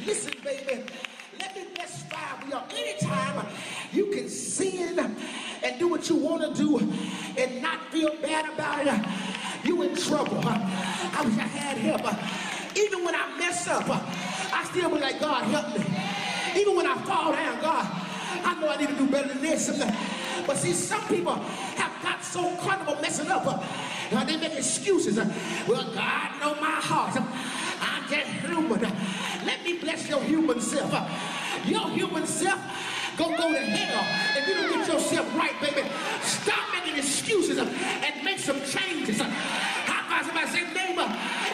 Listen, baby, let me bless fire with y'all. Anytime you can sin and do what you want to do and not feel bad about it, you in trouble. I wish I had help. Even when I mess up, I still be like, God, help me. Even when I fall down, God, I know I need to do better than this. But see, some people have got so comfortable messing up. They make excuses. Well, God know my heart. I'm just human. Let me bless your human self. Your human self gonna go to hell if you don't get yourself right, baby. Stop making excuses and make some changes. How about somebody say, neighbor,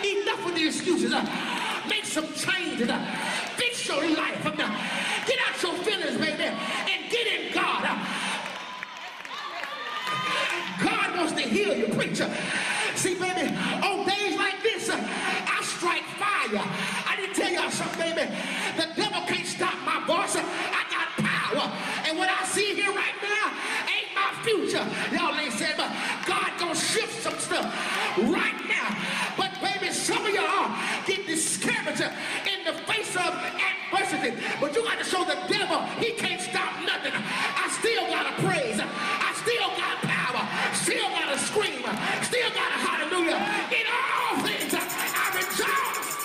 enough with the excuses. Make some changes. Fix your life. Get out your feelings, baby, and get in God. God wants to heal you, preacher. See, baby, on days like this, I strike fire. I didn't tell y'all something, baby. The devil can't stop my voice. I got power. And what I see here right now ain't my future. Y'all ain't saying, but God gonna shift some stuff right now. But baby, some of y'all get discouraged in the face of adversity. But you got to show the devil he can't stop nothing. I still gotta praise. I still got power. Still gotta scream. Still gotta hallelujah. In all things, I rejoice.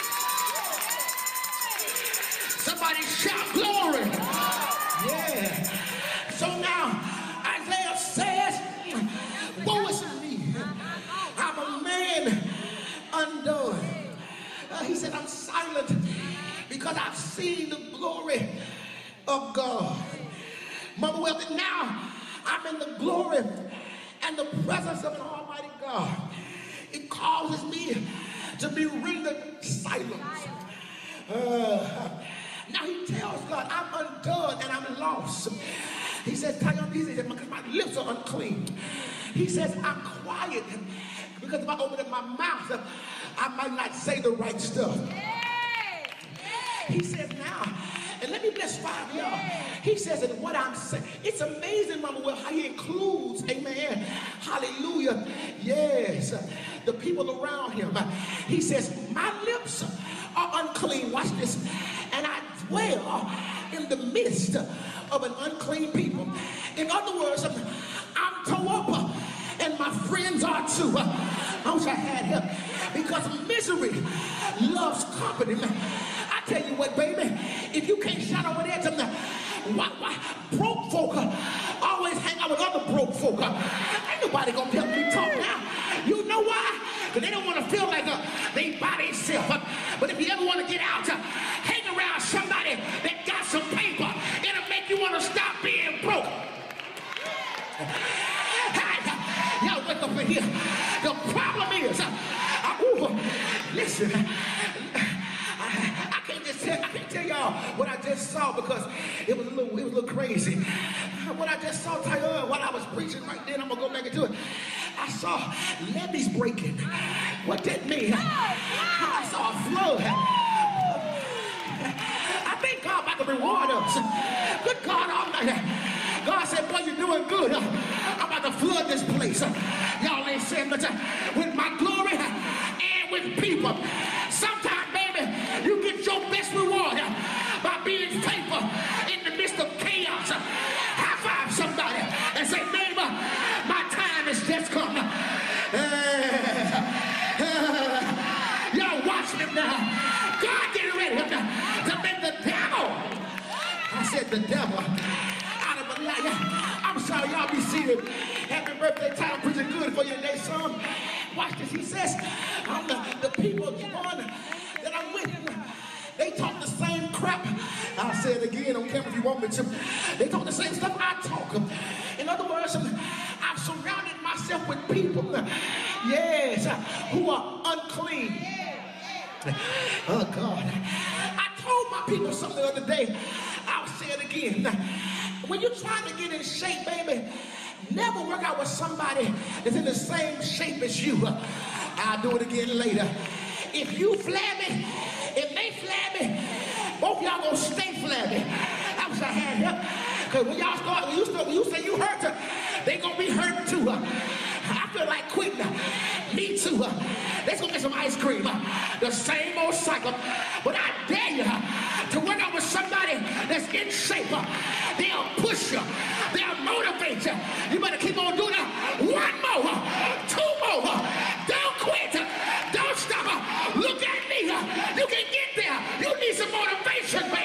Somebody shout glory. Yeah. So now Isaiah says, woe is me. I'm a man undone. He said, I'm silent because I've seen the glory of God. Mother Wealthy, now I'm in the glory and the presence of an almighty God. It causes me to be rendered silent. Now he tells God, I'm undone and I'm lost. He says, because my lips are unclean. He says, I'm quiet because if I open up my mouth, I might not say the right stuff. He says now, and let me bless five of y'all. He says that what I'm saying, it's amazing, Mama, well, how he includes, amen, hallelujah, yes, the people around him. He says, my lips are unclean, watch this, and I dwell in the midst of an unclean people. In other words, I'm tore up, and my friends are too. I wish I had help, because misery loves company. I tell you what, baby, if you can't shout over there to me, why broke folk always hang out with other broke folk? Ain't nobody gonna help me talk now. You know why? Because they don't want to feel like they by themselves. But if you ever want to get out, hang around somebody that got some paper, it'll make you want to stop being broke. Y'all wake up in here. The problem is, listen, I can't tell y'all what I just saw because it was a little crazy. What I just saw, Tyler, while I was preaching right then, I'm gonna go back into it. I saw levees breaking. What that mean? I saw a flood. I think God about to reward us. Good God Almighty. God said, boy, you're doing good. I'm about to flood this place. Y'all ain't saying much. With my glory and with people. Sometimes, baby, you get your best reward by being faithful in the midst of chaos. High five somebody and say, neighbor, my time has just come. Y'all watch me now. God getting ready to make the devil. I said the devil out of a liar. I'm sorry, y'all be seated. Happy birthday, time preaching good for you today, son. Watch this. He says, I'm the people that I'm with. They talk the same crap. I'll say it again on camera if you want me to. They talk the same stuff I talk. In other words, I've surrounded myself with people, yes, who are unclean. Oh, God. I told my people something the other day. I'll say it again. When you're trying to get in shape, baby, never work out with somebody that's in the same shape as you. I'll do it again later. If you flabby, if they flabby, both y'all gonna stay flabby. I wish I had help. Because when y'all start, when you say you hurt, they gonna be hurt too. I feel like quitting. Me too. Let's go get some ice cream. The same old cycle. But I dare you to in shape. They'll push you. They'll motivate you. You better keep on doing it. One more. Two more. Don't quit. Don't stop. Look at me. You can get there. You need some motivation, man.